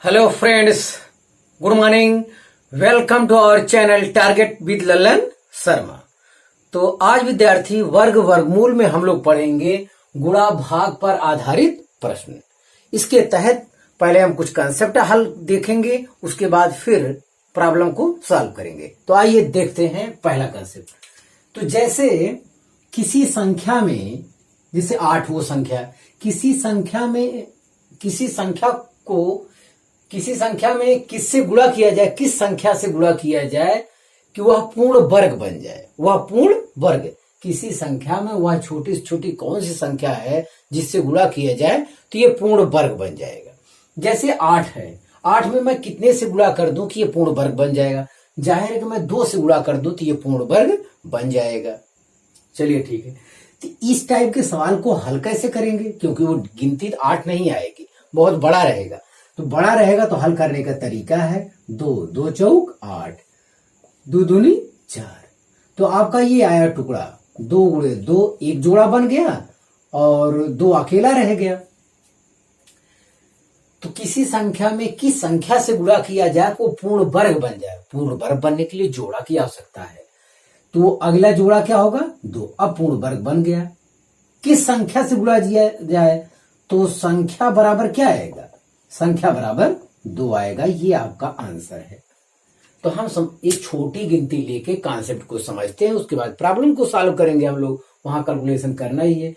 Hello friends, good morning. Welcome to our channel target with Lalan Sharma. तो आज विद्यार्थी वर्गमूल में हम लोग पढ़ेंगे गुणा भाग पर आधारित प्रश्न। इसके तहत पहले हम कुछ कंसेप्ट हल देखेंगे, उसके बाद फिर प्रॉब्लम को सॉल्व करेंगे। तो आइए देखते हैं पहला कंसेप्ट। तो जैसे किसी संख्या में, जैसे 8 वो संख्या, किसी संख्या में किससे गुणा किया जाए, किस संख्या से गुणा किया जाए कि वह पूर्ण वर्ग बन जाए। वह पूर्ण वर्ग, किसी संख्या में वह छोटी से छोटी कौन सी संख्या है जिससे गुणा किया जाए तो ये पूर्ण वर्ग बन जाएगा। जैसे 8 है, 8 में मैं कितने से गुणा कर दूं कि ये पूर्ण वर्ग बन जाएगा। जाहिर है कि मैं 2 से गुणा कर दूं तो ये पूर्ण वर्ग बन जाएगा। चलिए ठीक है, तो इस टाइप के सवाल को हल कैसे करेंगे, क्योंकि वो गिनती 8 नहीं आएगी, बहुत बड़ा रहेगा। तो बड़ा रहेगा तो हल करने का तरीका है 2 चौक 8, 2 दूनी 4। तो आपका ये आया टुकड़ा 2 गुणे 2, एक जोड़ा बन गया और 2 अकेला रह गया। तो किसी संख्या में किस संख्या से गुणा किया जाए वो पूर्ण वर्ग बन जाए। पूर्ण वर्ग बनने के लिए जोड़ा की आवश्यकता है, तो अगला जोड़ा क्या होगा 2। अब पूर्ण वर्ग बन गया। किस संख्या से गुणा किया जाए तो संख्या बराबर क्या आएगा, संख्या बराबर 2 आएगा। ये आपका आंसर है। तो हम एक छोटी गिनती लेके कॉन्सेप्ट को समझते हैं, उसके बाद प्रॉब्लम को सॉल्व करेंगे। हम लोग वहां कैलकुलेशन करना ही है।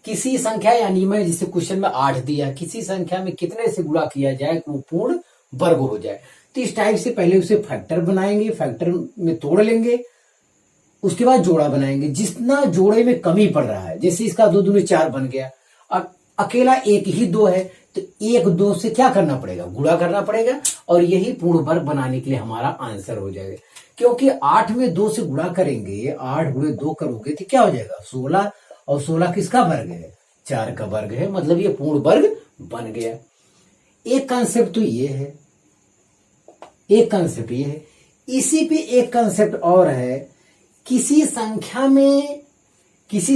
किसी संख्या यानी मैं जिसे क्वेश्चन में 8 दिया, किसी संख्या में कितने से गुणा किया जाए कि वो पूर्ण वर्ग हो जाए। तो इस टाइप से पहले उसे फैक्टर बनाएंगे, फैक्टर में तोड़ लेंगे, उसके बाद जोड़ा बनाएंगे। जितना जोड़े में कमी पड़ रहा है, जैसे इसका 2 दूनी 4 बन गया, अब अकेला एक ही 2 है तो 1 2 से क्या करना पड़ेगा, गुणा करना पड़ेगा, और यही पूर्ण वर्ग बनाने के लिए हमारा आंसर हो जाएगा। क्योंकि 8 में 2 से गुणा करेंगे, 8 गुणे 2 करोगे तो क्या हो जाएगा 16, और 16 किसका वर्ग है, 4 का वर्ग है, मतलब ये पूर्ण वर्ग बन गया। एक कंसेप्ट तो ये है, एक कंसेप्ट ये है। इसी पे एक कंसेप्ट और है, किसी संख्या में किस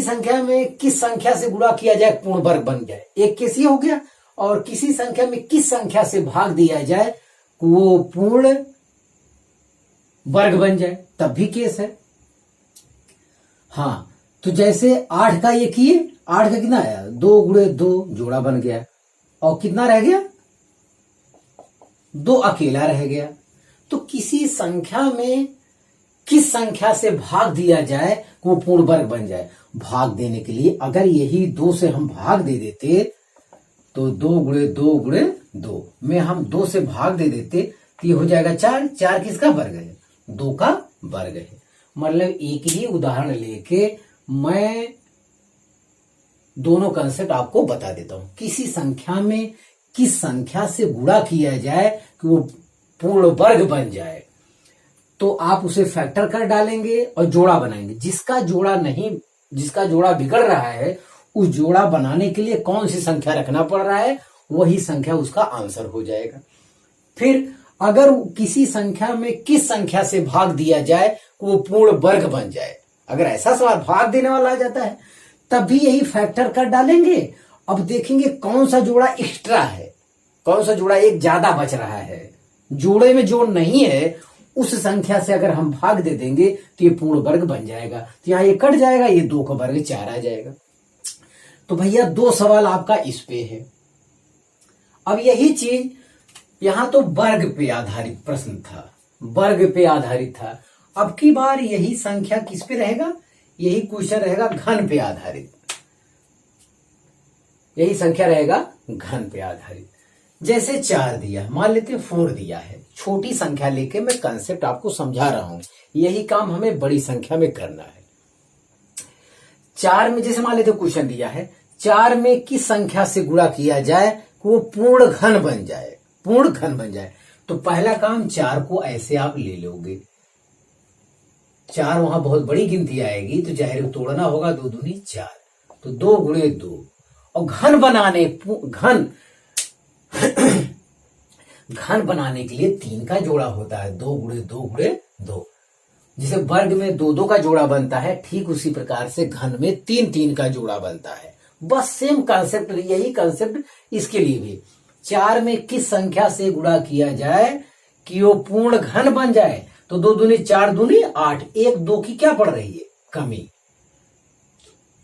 संख्या से गुणा किया जाए पूर्ण वर्ग बन जाए। एक केस ये हो गया, और किसी संख्या में किस संख्या से भाग दिया जाए वो पूर्ण वर्ग बन जाए, तब भी केस है। हाँ, तो जैसे 8 का ये किए, 8 का कितना आया 2 गुणे 2, जोड़ा बन गया, और कितना रह गया 2 अकेला रह गया। तो किसी संख्या में किस संख्या से भाग दिया जाए वो पूर्ण वर्ग बन जाए। भाग देने के लिए अगर यही 2 से हम भाग दे देते तो 2 गुणे 2 में हम 2 से भाग दे देते तो ये हो जाएगा 4। 4 किसका वर्ग है, 2 का वर्ग है। मतलब एक ही उदाहरण लेके मैं दोनों कंसेप्ट आपको बता देता हूं। किसी संख्या में किस संख्या से गुणा किया जाए कि वो पूर्ण वर्ग बन जाए, तो आप उसे फैक्टर कर डालेंगे और जोड़ा बनाएंगे। जिसका जोड़ा बिगड़ रहा है, उस जोड़ा बनाने के लिए कौन सी संख्या रखना पड़ रहा है, वही संख्या उसका आंसर हो जाएगा। फिर अगर किसी संख्या में किस संख्या से भाग दिया जाए वो पूर्ण वर्ग बन जाए, अगर ऐसा सवाल भाग देने वाला आ जाता है तब भी यही फैक्टर कर डालेंगे। अब देखेंगे कौन सा जोड़ा एक्स्ट्रा है, कौन सा जोड़ा एक ज्यादा बच रहा है, जोड़े में जो नहीं है उस संख्या से अगर हम भाग दे देंगे तो ये पूर्ण वर्ग बन जाएगा। तो यहां ये कट जाएगा, ये 2 का वर्ग 4 आ जाएगा। तो भैया 2 सवाल आपका इस पे है। अब यही चीज यहां तो वर्ग पे आधारित प्रश्न था, वर्ग पे आधारित था। अब की बार यही संख्या किस पे रहेगा, यही क्वेश्चन रहेगा घन पे आधारित। यही संख्या रहेगा घन पे आधारित। जैसे 4 दिया, मान लेते हैं 4 दिया है, छोटी संख्या लेके मैं कंसेप्ट आपको समझा रहा हूं। यही काम हमें बड़ी संख्या में करना है। 4 में जैसे मान लेते क्वेश्चन दिया है, 4 में किस संख्या से गुणा किया जाए कि वो पूर्ण घन बन जाए, पूर्ण घन बन जाए। तो पहला काम 4 को ऐसे आप ले लोगे, 4 वहां बहुत बड़ी गिनती आएगी तो जाहिर तोड़ना होगा, 2 दूनी 4, तो 2 गुणे 2। और घन बनाने के लिए 3 का जोड़ा होता है, 2 गुणे 2 गुणे 2। जैसे वर्ग में 2 2 का जोड़ा बनता है, ठीक उसी प्रकार से घन में 3 3 का जोड़ा बनता है। बस सेम कॉन्सेप्ट, यही कॉन्सेप्ट इसके लिए भी। 4 में किस संख्या से गुणा किया जाए कि वो पूर्ण घन बन जाए? तो 2 दूनी 4 दूनी 8, 1 2 की क्या पड़ रही है? कमी।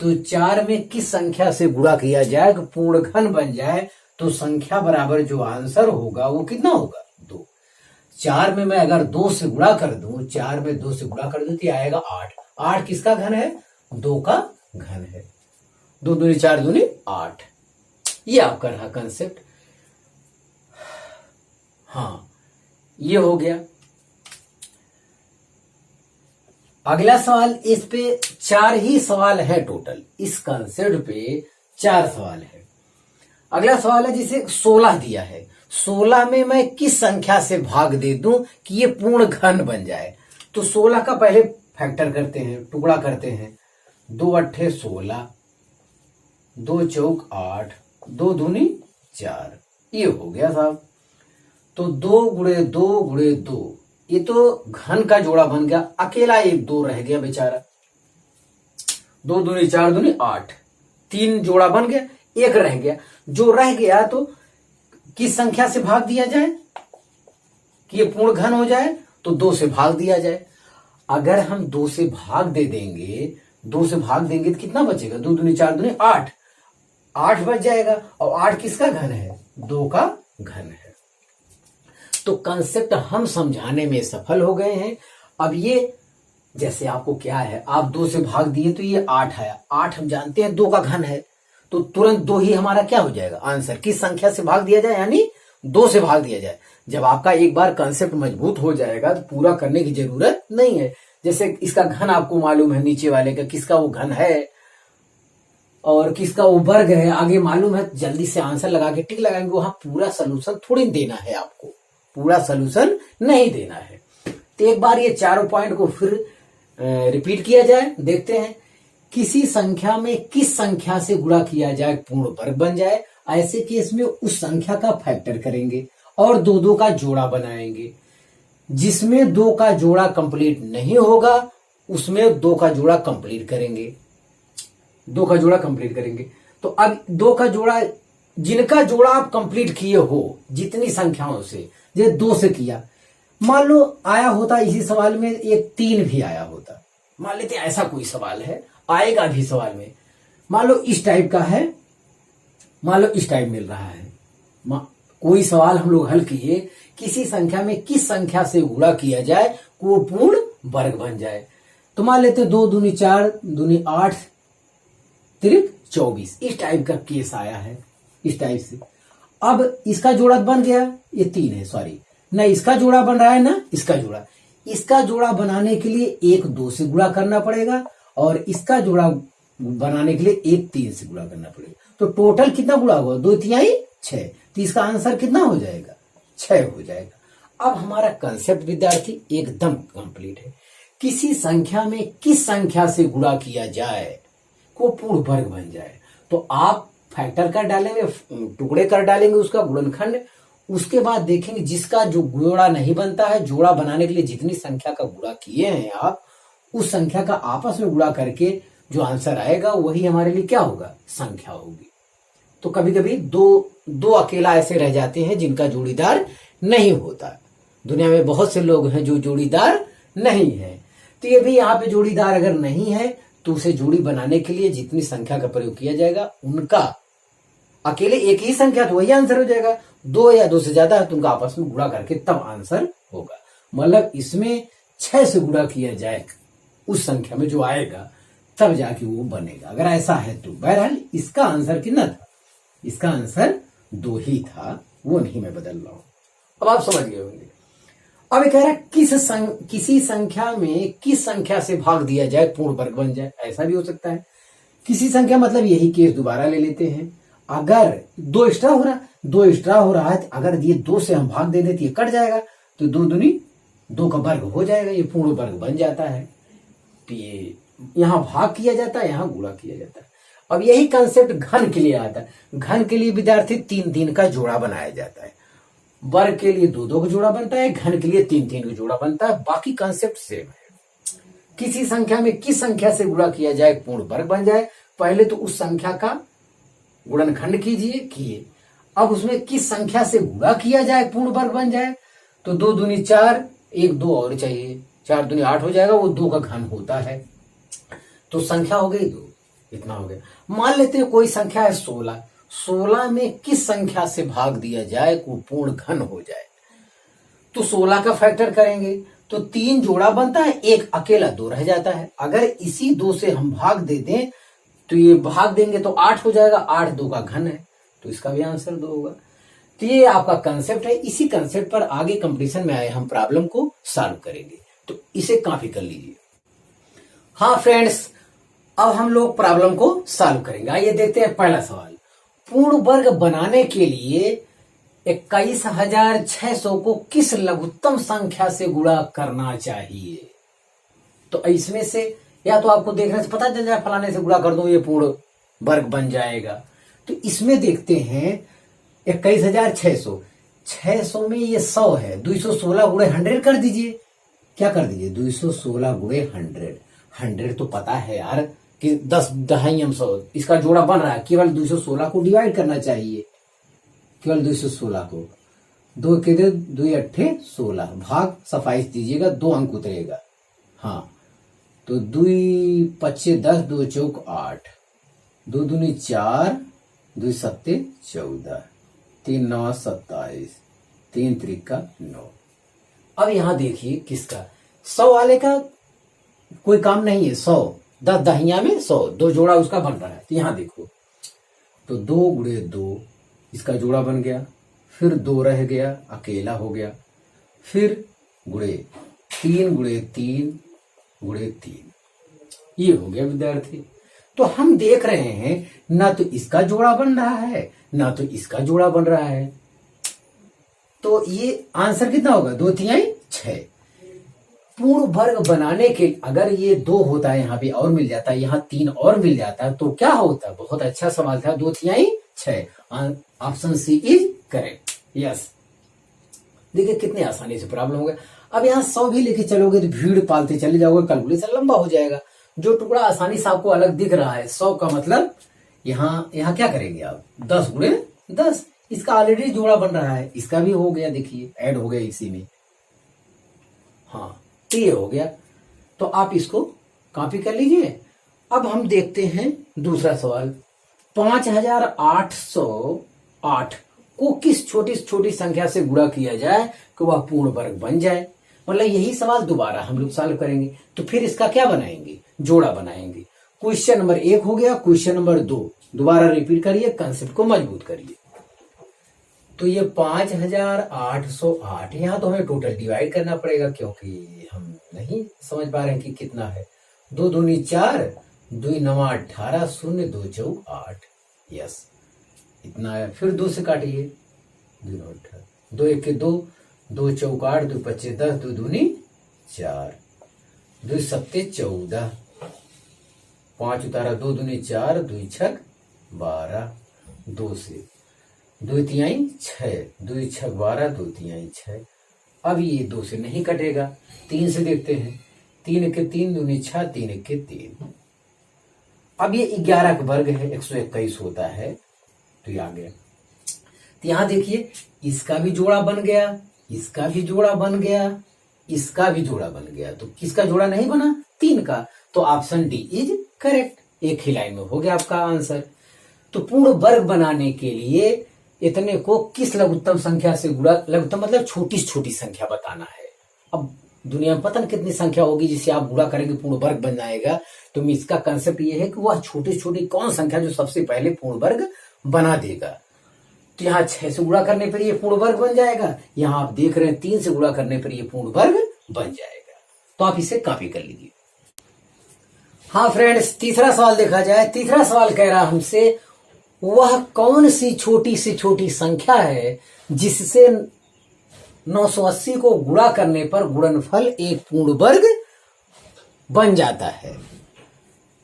तो 4 में किस संख्या से गुणा किया जाए कि पूर्ण घन बन जाए? तो संख्या बराबर जो आंसर होगा वो कितना होगा? 2। 4 में मैं अगर 2 से गुणा कर दूं, 4 में 2 से गुणा कर दूं तो आएगा 8। 8 किसका घन है? 2 का घन है। 2 दूनी 4 दूनी 8। ये आपका रहा कंसेप्ट। हाँ, ये हो गया। अगला सवाल, इस पे 4 ही सवाल है टोटल, इस कंसेप्ट पे 4 सवाल है। अगला सवाल है जिसे 16 दिया है, 16 में मैं किस संख्या से भाग दे दूं कि ये पूर्ण घन बन जाए? तो 16 का पहले फैक्टर करते हैं, टुकड़ा करते हैं। 2 अट्ठे 16, 2 चौक 8, 2 दूनी 4, ये हो गया साहब। तो 2 गुणे 2 गुणे 2, ये तो घन का जोड़ा बन गया, अकेला एक 2 रह गया बेचारा। 2 दूनी 4 दूनी 8, 3 जोड़ा बन गया, एक रह गया। जो रह गया तो किस संख्या से भाग दिया जाए कि ये पूर्ण घन हो जाए? तो 2 से भाग दिया जाए। अगर हम 2 से भाग दे देंगे, 2 से भाग देंगे तो कितना बचेगा? 2 दूनी 4 दूनी 8, 8 बच जाएगा। और 8 किसका घन है? 2 का घन है। तो कंसेप्ट हम समझाने में सफल हो गए हैं। अब ये जैसे आपको क्या है, आप 2 से भाग दिए तो ये 8 है, 8 हम जानते हैं 2 का घन है, तो तुरंत 2 ही हमारा क्या हो जाएगा? आंसर। किस संख्या से भाग दिया जाए? यानी 2 से भाग दिया जाए। जब आपका एक बार कंसेप्ट मजबूत हो जाएगा तो पूरा करने की जरूरत नहीं है। जैसे इसका घन आपको मालूम है, नीचे वाले का किसका वो घन है और किसका वो वर्ग है, आगे मालूम है, जल्दी से आंसर लगा के टिक लगाएंगे। वहां पूरा सोल्यूशन थोड़ी देना है आपको, पूरा सोल्यूशन नहीं देना है। तो एक बार ये चारों पॉइंट को फिर रिपीट किया जाए, देखते हैं। किसी संख्या में किस संख्या से गुणा किया जाए पूर्ण वर्ग बन जाए? ऐसे केस में उस संख्या का फैक्टर करेंगे और 2 का जोड़ा बनाएंगे। जिसमें 2 का जोड़ा कंप्लीट नहीं होगा उसमें 2 का जोड़ा कंप्लीट करेंगे, 2 का जोड़ा कंप्लीट करेंगे। तो अब 2 का जोड़ा, जिनका जोड़ा आप कंप्लीट किए हो जितनी संख्याओं से, ये 2 से किया, मान लो आया होता इसी सवाल में एक 3 भी आया होता, मान लेते ऐसा कोई सवाल है, आएगा भी सवाल में, मान लो इस टाइप का है, मान लो इस टाइप मिल रहा है, कोई सवाल हम लोग हल किए, किसी संख्या में किस संख्या से गुणा किया जाए वो पूर्ण वर्ग बन जाए। तो मान लेते 2 दूनी 4 दूनी 8 तिरिक 24, इस टाइप का केस आया है, इस टाइप से। अब इसका जोड़ा बन गया, ये 3 है, सॉरी, ना इसका जोड़ा बन रहा है ना इसका जोड़ा। इसका जोड़ा बनाने के लिए 1 2 से गुणा करना पड़ेगा और इसका जोड़ा बनाने के लिए 1 3 से गुणा करना पड़ेगा। तो टोटल कितना गुणा होगा? 2 तिहाई 6, तो इसका आंसर कितना हो जाएगा? 6 हो जाएगा। अब हमारा कंसेप्ट विद्यार्थी एकदम कंप्लीट है। किसी संख्या में किस संख्या से गुणा किया जाए को पूर्ण वर्ग बन जाए, तो आप फैक्टर कर डालेंगे, टुकड़े कर डालेंगे उसका गुणनखंड, उसके बाद देखेंगे जिसका जो जोड़ा नहीं बनता है, जोड़ा बनाने के लिए जितनी संख्या का गुणा किए हैं आप, उस संख्या का आपस में गुणा करके जो आंसर आएगा वही हमारे लिए क्या होगा? संख्या होगी। तो कभी कभी दो अकेला ऐसे रह जाते हैं जिनका जोड़ीदार नहीं होता। दुनिया में बहुत से लोग हैं जो जोड़ीदार नहीं है, तो ये भी यहाँ पे जोड़ीदार अगर नहीं है तो उसे जोड़ी बनाने के लिए जितनी संख्या का प्रयोग किया जाएगा उनका अकेले एक ही संख्या तो वही आंसर हो जाएगा। 2 या 2 से ज्यादा है तो उनका आपस में गुणा करके तब आंसर होगा। मतलब इसमें 6 से गुणा किया जाए उस संख्या में जो आएगा तब जाके वो बनेगा। अगर ऐसा है तो बहरहाल इसका आंसर कितना था? इसका आंसर 2 ही था, वो नहीं मैं बदल रहा हूं। अब आप समझ गए होंगे। अब कह रहा है किसी संख्या में किस संख्या से भाग दिया जाए पूर्ण वर्ग बन जाए? ऐसा भी हो सकता है। किसी संख्या मतलब यही केस दोबारा ले लेते हैं। अगर 2 एक्स्ट्रा हो रहा है तो अगर ये 2 से हम भाग दे देते ये कट जाएगा, तो 2 दूनी 2 का वर्ग हो जाएगा, ये पूर्ण वर्ग बन जाता है। तो ये यहां भाग किया जाता है, यहां गुणा किया जाता है। अब यही कंसेप्ट घन के लिए आता है। घन के लिए विद्यार्थी 3 का जोड़ा बनाया जाता है। वर्ग के लिए 2 का जोड़ा बनता है, घन के लिए 3 का जोड़ा बनता है। बाकी कंसेप्ट सेम है। किसी संख्या में किस संख्या से गुणा किया जाए पूर्ण वर्ग बन जाए? पहले तो उस संख्या का गुणनखंड कीजिए, किए। अब उसमें किस संख्या से गुणा किया जाए पूर्ण वर्ग बन जाए, तो 2 दूनी 4, 1 2 और चाहिए, 4 दूनी 8 हो जाएगा, वो 2 का घन होता है। तो संख्या हो गई 2, इतना हो गया। मान लेते हैं कोई संख्या है 16, 16 में किस संख्या से भाग दिया जाए को पूर्ण घन हो जाए, तो 16 का फैक्टर करेंगे तो 3 जोड़ा बनता है, एक अकेला 2 रह जाता है। अगर इसी 2 से हम भाग दे दें तो ये भाग देंगे तो 8 हो जाएगा, 8 2 का घन है, तो इसका भी आंसर 2 होगा। तो ये आपका कंसेप्ट है, इसी कंसेप्ट पर आगे कंपटीशन में आए हम प्रॉब्लम को सॉल्व करेंगे, तो इसे कॉपी कर लीजिए। हाँ फ्रेंड्स, अब हम लोग प्रॉब्लम को सॉल्व करेंगे। आइए देखते हैं पहला सवाल। पूर्ण वर्ग बनाने के लिए 21,600 को किस लघुत्तम संख्या से गुणा करना चाहिए। तो इसमें से या तो आपको देखने से पता चल जाए फलाने से गुणा कर दो ये पूर्ण वर्ग बन जाएगा। तो इसमें देखते हैं 21,600, 600 में ये 100 है, 216 गुणे 100 कर दीजिए। क्या कर दीजिए, 216 गुणे 100। 100 तो पता है यार कि 10 दहाई 100, इसका जोड़ा बन रहा है, केवल 216 को डिवाइड करना चाहिए, केवल 216 को। 2 के 2 8 16, भाग सफाई दीजिएगा, 2 अंक उतरेगा। हाँ, तो 2 5 10, 2 चौक 8, 2 दूनी 4, 2 सत्ते 14, 3 9 27, 3 त्रिका 9। अब यहां देखिए किसका 100 वाले का कोई काम नहीं है। 100 10 दहिया में 100, 2 जोड़ा उसका बन रहा है। तो यहां देखो, तो 2 गुणे 2 इसका जोड़ा बन गया, फिर 2 रह गया, अकेला हो गया, फिर गुणे 3 गुणे 3 गुणे 3, ये हो गया विद्यार्थी। तो हम देख रहे हैं ना तो इसका जोड़ा बन रहा है ना तो इसका जोड़ा बन रहा है, तो ये आंसर कितना होगा, 2 तिहाई 6। पूर्ण वर्ग बनाने के अगर ये 2 होता है, यहाँ पे और मिल जाता है, यहाँ 3 और मिल जाता है, तो क्या होता है। बहुत अच्छा सवाल था, 2 तिहाई 6, option C is correct. Yes, देखिए कितने आसानी से प्रॉब्लम हो गया। अब यहाँ 100 भी लेके चलोगे तो भीड़ पालते चले जाओगे, कैलकुलेशन लंबा हो जाएगा। जो टुकड़ा आसानी से आपको अलग दिख रहा है 100 का, मतलब यहाँ क्या करेंगे आप, 10 गुणे 10, इसका ऑलरेडी जोड़ा बन रहा है, इसका भी हो गया, देखिए ऐड हो गया इसी में। हाँ, तो ये हो गया, तो आप इसको कॉपी कर लीजिए। अब हम देखते हैं दूसरा सवाल। 5,808 को किस छोटी छोटी संख्या से गुणा किया जाए कि वह पूर्ण वर्ग बन जाए। मतलब यही सवाल दोबारा हम लोग सॉल्व करेंगे, तो फिर इसका क्या बनाएंगे, जोड़ा बनाएंगे। क्वेश्चन नंबर 1 हो गया, क्वेश्चन नंबर 2 दोबारा रिपीट करिए, कंसेप्ट को मजबूत करिए। तो ये 5,808, यहाँ तो हमें टोटल डिवाइड करना पड़ेगा क्योंकि हम नहीं समझ पा रहे हैं कि कितना है। 2 दूनी 4, 2 9 18, 0 2 चौक 8, यस इतना है। फिर 2 से काटिए, 2 9 18, 2 1 के 2, 2 चौक 8, 2 25 10, 2 दूनी 4, 2 सत्ते 14, 5 उतारा, 2 दूनी 4, 2 छक 12, 2 से 2 तिहाई 6, 2 छक 12, 2 तिहाई 6। अब ये 2 से नहीं कटेगा, 3 से देखते हैं, 3 के 3, 2 6, 3 के 3। अब ये 11 का वर्ग है, 121 होता है, तो ये आ गया। तो यहां देखिए इसका भी जोड़ा बन गया, इसका भी जोड़ा बन गया, इसका भी जोड़ा बन गया, तो किसका जोड़ा नहीं बना, 3 का। तो ऑप्शन डी इज करेक्ट, एक ही लाइन में हो गया आपका आंसर। तो पूर्ण वर्ग बनाने के लिए इतने को किस लघुत्तम संख्या से गुणा, लघुत्तम मतलब छोटी छोटी संख्या बताना है। अब दुनिया में पता नहीं कितनी संख्या होगी जिसे आप गुणा करेंगे पूर्ण वर्ग बन जाएगा, तो इसका कंसेप्ट ये है कि वह छोटी छोटी कौन संख्या जो सबसे पहले पूर्ण वर्ग बना देगा। तो यहाँ 6 से गुणा करने पर ये पूर्ण वर्ग बन जाएगा, यहाँ आप देख रहे हैं 3 से गुणा करने पर ये पूर्ण वर्ग बन जाएगा। तो आप इसे कॉपी कर लीजिए। हाँ फ्रेंड्स, तीसरा सवाल देखा जाए। तीसरा सवाल कह रहा हमसे, वह कौन सी छोटी संख्या है जिससे 980 को गुणा करने पर गुणनफल एक पूर्ण वर्ग बन जाता है।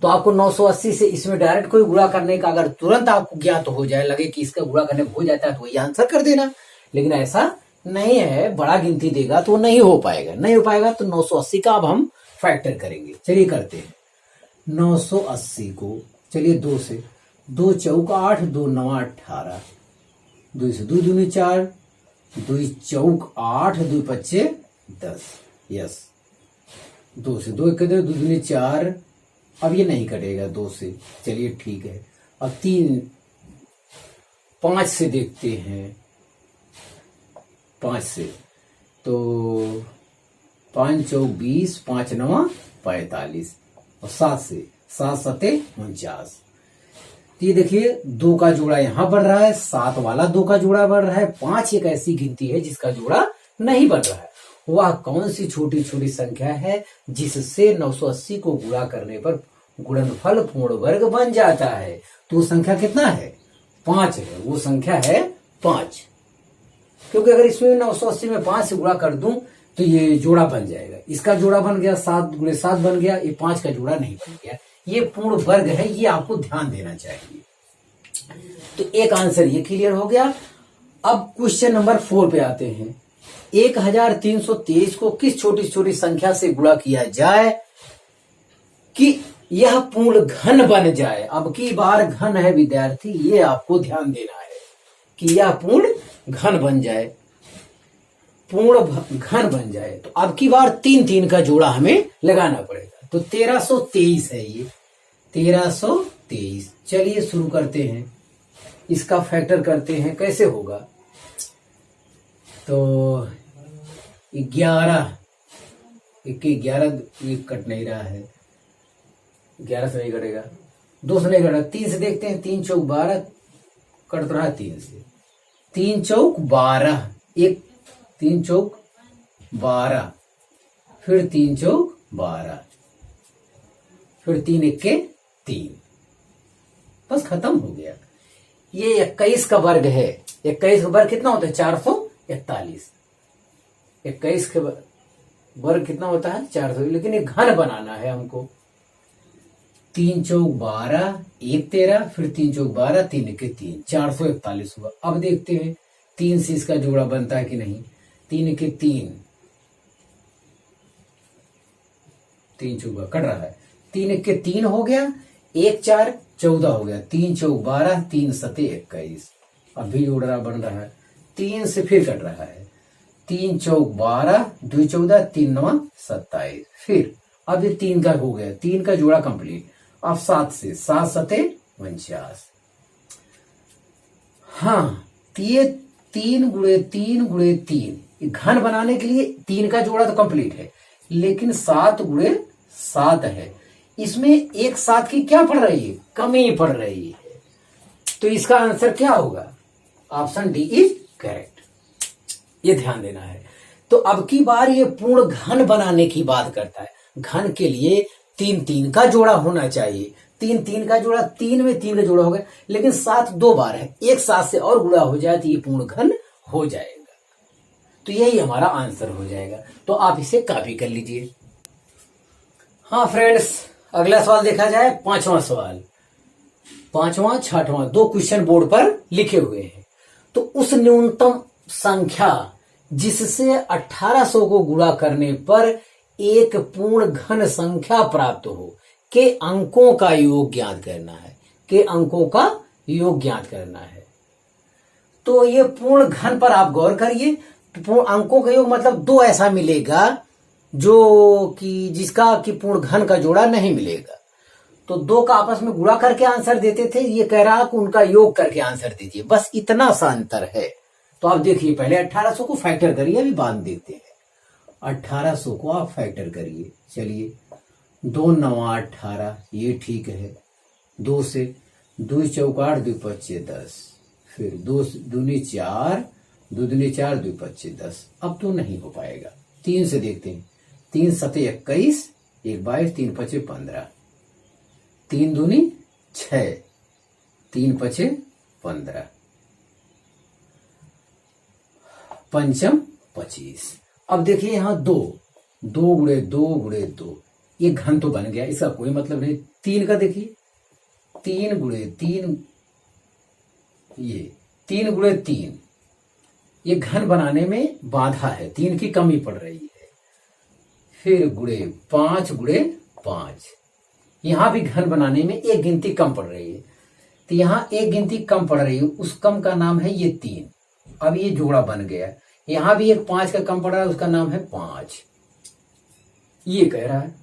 तो आपको 980 से इसमें डायरेक्ट कोई गुणा करने का अगर तुरंत आपको ज्ञात हो जाए, लगे कि इसका गुणा करने हो जाता है, तो वही आंसर कर देना। लेकिन ऐसा नहीं है, बड़ा गिनती देगा तो नहीं हो पाएगा, नहीं हो पाएगा तो 980 का अब हम फैक्टर करेंगे। चलिए करते हैं 980 को, चलिए 2 से, 2 चौका 8, 2 9 18, 2 से 2 दूनी 4, 2 चौक 8, 2 पच्चे 10। यस, 2 से 2 कटे, 2 दूनी 4। अब ये नहीं कटेगा 2 से, चलिए ठीक है। अब 3 5 से देखते हैं, 5 से तो 5 चौक 20, 5 9 45 और 7 से 7 7 49। तो ये देखिए 2 का जोड़ा यहां बढ़ रहा है, 7 वाला 2 का जोड़ा बढ़ रहा है, 5 एक ऐसी गिनती है जिसका जोड़ा नहीं बढ़ रहा है। वह कौन सी छोटी छोटी संख्या है जिससे 980 को गुणा करने पर गुणनफल पूर्ण वर्ग बन जाता है? तो वो संख्या कितना है? 5 है। वो संख्या है 5, क्योंकि अगर इसमें 980 में 5 से गुणा कर दूं तो ये जोड़ा बन जाएगा। इसका जोड़ा बन गया 7 गुणे 7 बन गया, ये 5 का जोड़ा नहीं बन गया। ये पूर्ण वर्ग है, ये आपको ध्यान देना चाहिए। तो एक आंसर ये क्लियर हो गया। अब क्वेश्चन नंबर 4 पे आते हैं। 1323 को किस छोटी छोटी संख्या से गुणा किया जाए कि यह पूर्ण घन बन जाए? अब की बार घन है विद्यार्थी, ये आपको ध्यान देना है कि यह पूर्ण घन बन जाए, पूर्ण घन बन जाए। तो अब की बार 3 3 का जोड़ा हमें लगाना पड़ेगा। तो 1323 है ये, 1323। चलिए शुरू करते हैं, इसका फैक्टर करते हैं। कैसे होगा? तो 11 ये कट नहीं रहा है, 11 से नहीं कटेगा, 2 से नहीं कटेगा, 3 से देखते हैं। 3 चौक 12 कट रहा है 3 से, 3 चौक 12, 3 चौक 12, फिर 3 चौक 12, फिर 3 इक्के 3, बस खत्म हो गया। ये 21 का वर्ग है। 21 का वर्ग कितना होता है? 441। 21 के वर्ग कितना होता है? 400। लेकिन ये घन बनाना है हमको। 3 चौक 12, 1 13, फिर 3 चौक 12, 3 इक्के 3, 441 हुआ। अब देखते हैं 3 से इसका जोड़ा बनता है कि नहीं। 3 इक्के 3, 3 चौक कट रहा है, 3 इक्के 3 हो गया, 1 4 14 हो गया, 3 चौक 12, 3 7 21। अब भी जोड़ा बन रहा है, 3 से फिर कट रहा है, 3 चौक 12, 2 14, 3 9 27। फिर अब ये 3 का हो गया, 3 का जोड़ा कंप्लीट। अब 7 से 7 7 49। हाँ, ये 3 गुणे 3 गुणे 3 घन बनाने के लिए 3 का जोड़ा तो कंप्लीट है, लेकिन 7 गुणे 7 है, इसमें एक 7 की क्या पड़ रही है? कमी पड़ रही है। तो इसका आंसर क्या होगा? Option D is correct. ये ध्यान देना है। तो अब की बार ये पूर्ण घन बनाने की बात करता है। घन के लिए 3 3 का जोड़ा होना चाहिए। 3 3 का जोड़ा, 3 में 3 का जोड़ा हो गया, लेकिन 7 2 बार है, एक 7 से और गुणा हो जाए तो ये पूर्ण घन हो जाएगा। तो यही हमारा आंसर हो जाएगा। तो आप इसे कॉपी कर लीजिए। हाँ फ्रेंड्स, अगला सवाल देखा जाए, 5वां सवाल। 5वां 6वां 2 क्वेश्चन बोर्ड पर लिखे हुए हैं। तो उस न्यूनतम संख्या जिससे 1800 को गुणा करने पर एक पूर्ण घन संख्या प्राप्त हो के अंकों का योग ज्ञात करना है। के अंकों का योग ज्ञात करना है। तो ये पूर्ण घन पर आप गौर करिए। पूर्ण अंकों का योग मतलब 2 ऐसा मिलेगा जो कि जिसका कि पूर्ण घन का जोड़ा नहीं मिलेगा। तो 2 का आपस में गुणा करके आंसर देते थे, ये कह रहा कि उनका योग करके आंसर दीजिए। बस इतना सा अंतर है। तो आप देखिए, पहले 1800 को फैक्टर करिए, अभी बाद में देखते हैं। 1800 को आप फैक्टर करिए। चलिए, 2 9 18, ये ठीक है। 2 से 2 चौक 8, 2 पच्चे 10, फिर 2 दूनी 4, 2 दूनी 4, 2 पच्चे 10। अब तो नहीं हो पाएगा। 3 से देखते हैं। 3 7 21, 1 22, 3 पचे 15, 3 दूनी 6, 3 पचे 15, पंचम 25। अब देखिए यहां 2 गुणे 2 गुणे 2, ये घन तो बन गया, इसका कोई मतलब नहीं। 3 का देखिए, 3 गुणे 3, ये 3 गुणे 3, ये घन बनाने में बाधा है, 3 की कमी पड़ रही है। फिर गुणे 5 गुणे 5, यहां भी घन बनाने में एक गिनती कम पड़ रही है। तो यहाँ एक गिनती कम पड़ रही है, उस कम का नाम है ये 3। अब ये जोड़ा बन गया। यहां भी एक 5 का कम पड़ रहा है, उसका नाम है 5। ये कह रहा है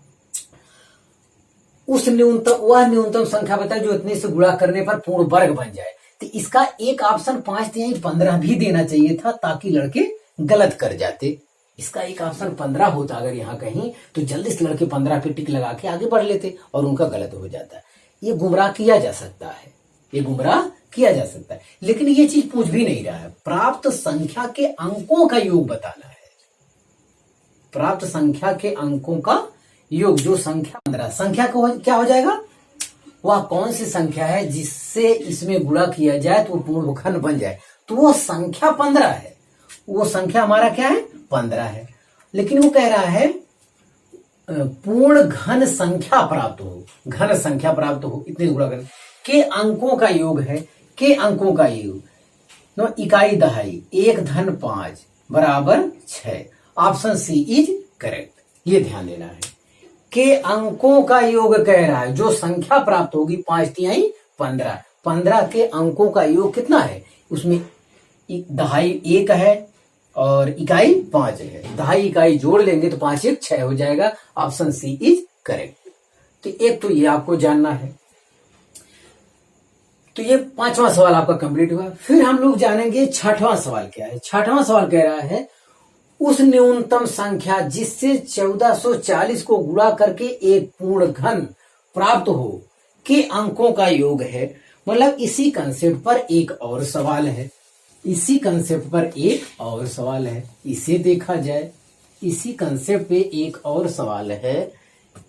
उस न्यूनतम संख्या बताए जो इतने से गुणा करने पर पूर्ण वर्ग बन जाए। तो इसका एक ऑप्शन 5×3=15 भी देना चाहिए था, ताकि लड़के गलत कर जाते। इसका एक ऑप्शन 15 होता अगर यहाँ कहीं, तो जल्दी से लड़के 15 पे टिक लगा के आगे बढ़ लेते और उनका गलत हो जाता। ये गुमराह किया जा सकता है, ये गुमराह किया जा सकता है। लेकिन ये चीज पूछ भी नहीं रहा है। प्राप्त संख्या के अंकों का योग बताना है। प्राप्त संख्या के अंकों का योग, जो संख्या 15 संख्या को क्या हो जाएगा, वह कौन सी संख्या है जिससे इसमें गुणा किया जाए तो पूर्ण घन बन जाए। तो वो संख्या 15 है, वो संख्या हमारा क्या है 15 है। लेकिन वो कह रहा है पूर्ण घन संख्या प्राप्त हो, घन संख्या प्राप्त हो इतने गुणा करने के अंकों का योग है। के अंकों का योग नो इकाई दहाई 1-5 = 6। Option C is correct. ये ध्यान देना है। के अंकों का योग कह रहा है, जो संख्या प्राप्त होगी 5×3=15। 15 के अंकों का योग कितना है, उसमें दहाई 1 है और इकाई 5 है। दहाई इकाई जोड़ लेंगे तो 5×1 6 हो जाएगा। Option C is correct. तो एक तो ये आपको जानना है। तो ये 5वां सवाल आपका कंप्लीट हुआ। फिर हम लोग जानेंगे 6वां सवाल क्या है। 6वां सवाल कह रहा है उस न्यूनतम संख्या जिससे 1440 को गुणा करके एक पूर्ण घन प्राप्त हो के अंकों का योग है। मतलब इसी कंसेप्ट पर एक और सवाल है, इसी कंसेप्ट पर एक और सवाल है। इसे देखा जाए, इसी कंसेप्ट पे एक और सवाल है,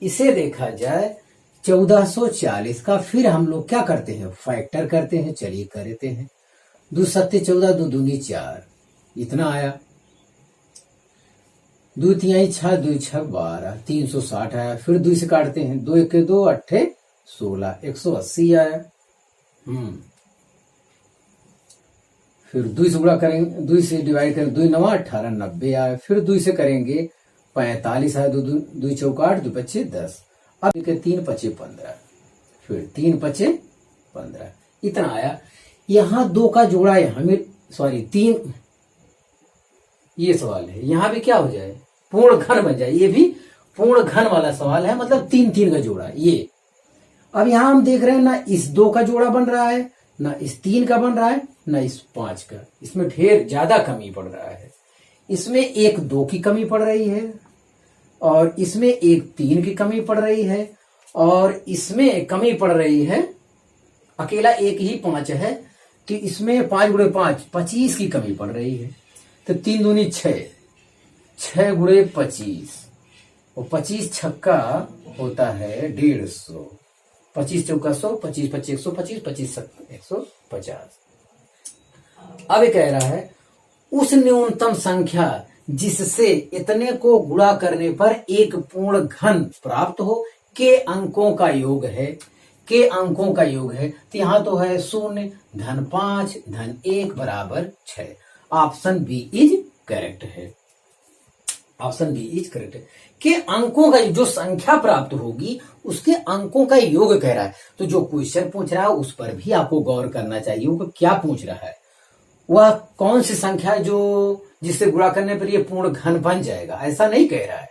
इसे देखा जाए 1440 का। फिर हम लोग क्या करते हैं, फैक्टर करते हैं। चलिए करते हैं। 2 7 14, 2 दूनी 4, इतना आया। 2 3 6, 2 6 12, 360 आया। फिर 2 से काटते हैं, 2 1 2 8 16, 180 आया। फिर 2 से गुणा करेंगे, 2 से डिवाइड करेंगे, 2 9 18, 90 आया। फिर 2 से करेंगे 45 आया। 2 चौका 8, 2 पच्चे 10। अब 3 5 15, फिर 3 5 15, इतना आया। यहां 2 का जोड़ा है हमें, सॉरी 3, ये सवाल है। यहां भी क्या हो जाए, पूर्ण घन बन जाए। ये भी पूर्ण घन वाला सवाल है, मतलब 3 का जोड़ा ये। अब यहां हम देख रहे हैं ना इस 2 का जोड़ा बन रहा है, ना इस 3 का बन रहा है, ना इस 5 का। इसमें ढेर ज्यादा कमी पड़ रहा है। इसमें एक 2 की कमी पड़ रही है, और इसमें एक 3 की कमी पड़ रही है, और इसमें कमी पड़ रही है अकेला एक ही 5 है। तो इसमें 5 × 5 25 की कमी पड़ रही है। तो 3 दूनी 6, 6 × 25, और 25 छक्का होता है 150, 25 चौका 100, 25 5 125, 25 150। अब ये कह रहा है उस न्यूनतम संख्या जिससे इतने को गुणा करने पर एक पूर्ण घन प्राप्त हो के अंकों का योग है, के अंकों का योग है। तो यहां तो है 0, -5, -1 = 6। ऑप्शन बी इज करेक्ट है। ऑप्शन बी इज करेक्ट है। के अंकों का जो संख्या प्राप्त होगी उसके अंकों का योग कह रहा है। तो जो क्वेश्चन पूछ रहा है उस पर भी आपको गौर करना चाहिए। वो क्या पूछ रहा है, वह कौन सी संख्या है जो जिससे गुणा करने पर ये पूर्ण घन बन जाएगा, ऐसा नहीं कह रहा है।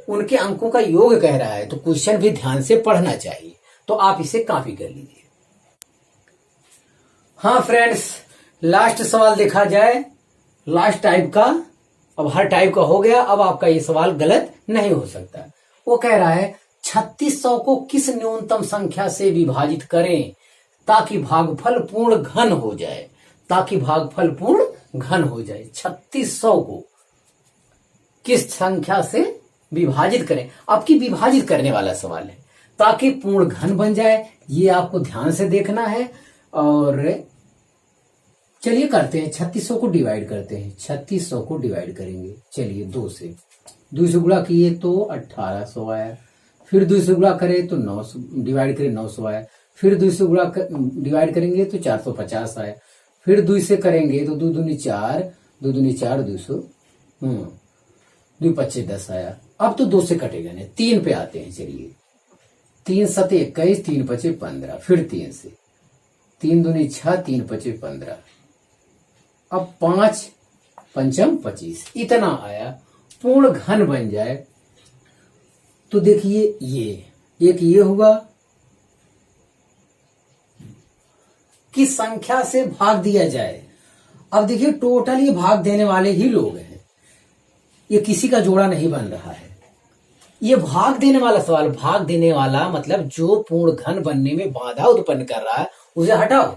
उनके अंकों का योग कह रहा है। तो क्वेश्चन भी ध्यान से पढ़ना चाहिए। तो आप इसे कॉपी कर लीजिए। हाँ फ्रेंड्स, लास्ट सवाल देखा जाए, लास्ट टाइप का। अब हर टाइप का हो गया, अब आपका ये सवाल गलत नहीं हो सकता। वो कह रहा है 3600 को किस न्यूनतम संख्या से विभाजित करें ताकि भागफल पूर्ण घन हो जाए, ताकि भागफल पूर्ण घन हो जाए। 3600 को किस संख्या से विभाजित करें। आपकी विभाजित करने वाला सवाल है, ताकि पूर्ण घन बन जाए। ये आपको ध्यान से देखना है। और चलिए करते हैं, 3600 को डिवाइड करते हैं। 3600 को डिवाइड करेंगे। चलिए 2 से गुणा किए तो 1800 आया। फिर 2 से गुणा करें तो 900, डिवाइड करें 900 आया। फिर 2 से गुणा डिवाइड करेंगे तो 450 आया। फिर 2 से करेंगे तो 2 दूनी 4, 2 दूनी 4, 200, 2 5 10 आया। अब तो 2 से कटेगा नहीं, 3 पे आते हैं। चलिए 3 7 21, 3 5 15, फिर 3 से 3 दूनी 6, 3 पचे 15। अब 5 पंचम 25, इतना आया। पूर्ण घन बन जाए तो देखिए ये एक ये हुआ, किस संख्या से भाग दिया जाए। अब देखिए टोटल ये भाग देने वाले ही लोग हैं, ये किसी का जोड़ा नहीं बन रहा है। ये भाग देने वाला सवाल, भाग देने वाला मतलब जो पूर्ण घन बनने में बाधा उत्पन्न कर रहा है उसे हटाओ।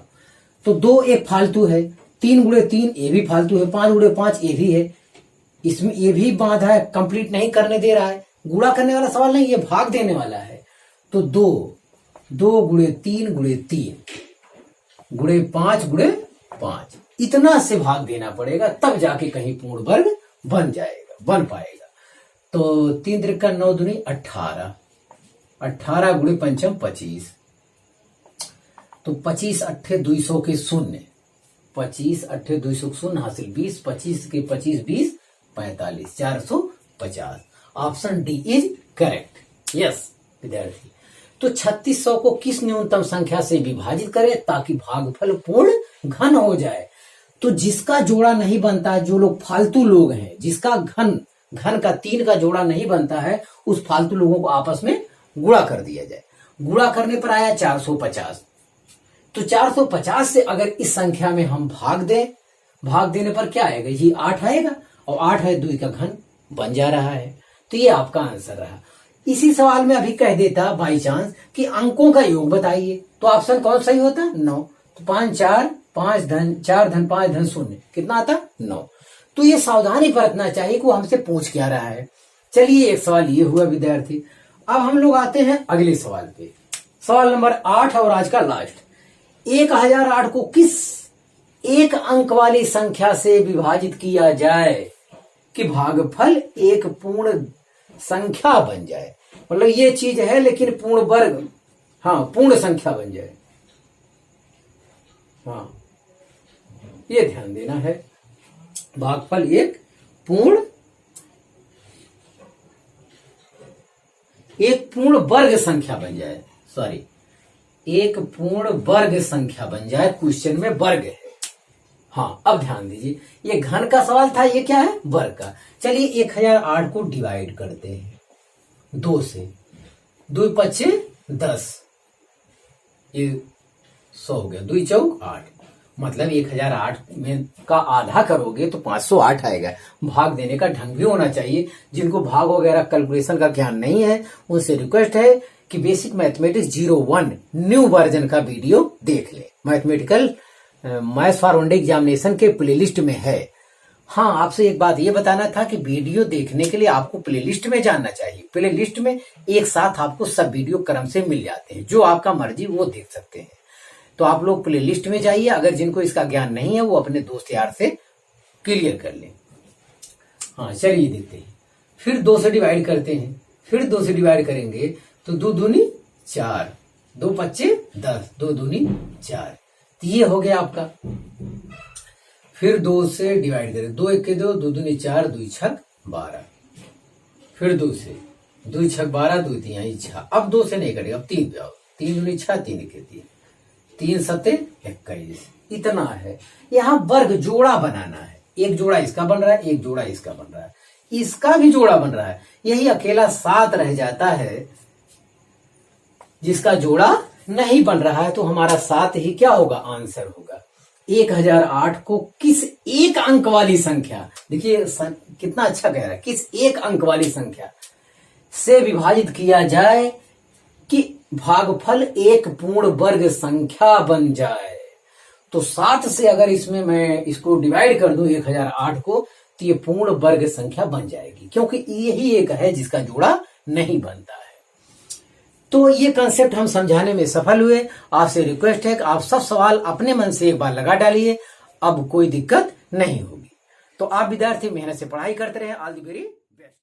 तो 2 एक फालतू है, 3 गुणे 3 ये भी फालतू है, 5 गुणे 5 ये भी है, इसमें ये भी बाधा है, कंप्लीट नहीं करने दे रहा है। गुणा करने वाला सवाल नहीं, ये भाग देने वाला है। तो 2 गुणे 3 गुणे 3 गुणे 5 गुणे 5, इतना से भाग देना पड़ेगा, तब जाके कहीं पूर्ण वर्ग बन जाएगा, बन पाएगा। तो 3 त्रिका 9 दूनी 18, 18 गुणे पंचम 25। तो 25 अट्ठे 200 के 0, 25 अट्ठे 200 0 हासिल 20, 25 के 25 20 45, 450। Option D is correct. Yes विद्यार्थी। तो 3600 को किस न्यूनतम संख्या से विभाजित करें ताकि भागफल पूर्ण घन हो जाए। तो जिसका जोड़ा नहीं बनता, जो लोग फालतू लोग हैं, जिसका घन का 3 का जोड़ा नहीं बनता है, उस फालतू लोगों को आपस में गुणा कर दिया जाए। गुणा करने पर आया 450। तो 450 से अगर इस संख्या में हम भाग दें, भाग देने पर क्या आएगा, ये 8 आएगा, और 8 है 2 का घन बन जा रहा है। तो ये आपका आंसर रहा। इसी सवाल में अभी कह देता बाई चांस कि अंकों का योग बताइए, तो ऑप्शन कौन सही होता, 9। तो 5 4 5 धन 4 धन 5 धन 0 कितना आता, 9। तो ये सावधानी बरतना चाहिए कि वो हमसे पूछ क्या रहा है। चलिए एक सवाल ये हुआ विद्यार्थी। अब हम लोग आते हैं अगले सवाल पे, सवाल नंबर 8 और आज का लास्ट। 1008 को किस एक अंक वाली संख्या से विभाजित किया जाए कि भागफल एक पूर्ण संख्या बन जाए। मतलब ये चीज है लेकिन पूर्ण वर्ग, हाँ पूर्ण संख्या बन जाए। हाँ ये ध्यान देना है, भागफल एक पूर्ण वर्ग संख्या बन जाए, सॉरी एक पूर्ण वर्ग संख्या बन जाए। क्वेश्चन में वर्ग है। हाँ अब ध्यान दीजिए, ये घन का सवाल था, ये क्या है, वर्ग का। चलिए 1008 को डिवाइड करते हैं 2 से, 2 पच्चे 10, ये 100 हो गया, 2 चौक 8, मतलब 1008 में का आधा करोगे तो 508 आएगा। भाग देने का ढंग भी होना चाहिए। जिनको भाग वगैरह कैलकुलेशन का ज्ञान नहीं है उनसे रिक्वेस्ट है कि बेसिक मैथमेटिक्स 01 न्यू वर्जन का वीडियो देख ले। Mathematical maths for one day examination के प्लेलिस्ट में है। हाँ आपसे एक बात ये बताना था कि वीडियो देखने के लिए आपको प्लेलिस्ट में जाना चाहिए। प्लेलिस्ट में एक साथ आपको सब वीडियो क्रम से मिल जाते हैं, जो आपका मर्जी वो देख सकते हैं। तो आप लोग प्लेलिस्ट में जाइए। अगर जिनको इसका ज्ञान नहीं है वो अपने दोस्त यार से क्लियर कर लें। हाँ चलिए देखते हैं। फिर 2 से डिवाइड करते हैं, फिर 2 से डिवाइड करेंगे तो 2 दूनी 4, 2 पच्चे 10, 2 दूनी 4, तो ये हो गया आपका। फिर 2 से डिवाइड करें, 2 1 के 2, 2 दूनी 4, 2 छक 12, फिर 2 से 2 छक 12, 2 3 6। अब 2 से नहीं करेगा, अब 3 पे आओ, 3 दूनी 6, 3 के 3, 3 सत्ते 21, इतना है। यहाँ वर्ग जोड़ा बनाना है, एक जोड़ा इसका बन रहा है, एक जोड़ा इसका बन रहा है, इसका भी जोड़ा बन रहा है। यही अकेला 7 रह जाता है जिसका जोड़ा नहीं बन रहा है। तो हमारा 7 ही क्या होगा, आंसर होगा। 1008 को किस एक अंक वाली संख्या, देखिए कितना अच्छा कह रहा है, किस एक अंक वाली संख्या से विभाजित किया जाए कि भागफल एक पूर्ण वर्ग संख्या बन जाए। तो 7 से अगर इसमें मैं इसको डिवाइड कर दूं 1008 को, तो ये पूर्ण वर्ग संख्या बन जाएगी, क्योंकि यही एक है जिसका जोड़ा नहीं बनता है। तो ये कंसेप्ट हम समझाने में सफल हुए। आपसे रिक्वेस्ट है कि आप सब सवाल अपने मन से एक बार लगा डालिए, अब कोई दिक्कत नहीं होगी। तो आप विद्यार्थी मेहनत से पढ़ाई करते रहे। All the very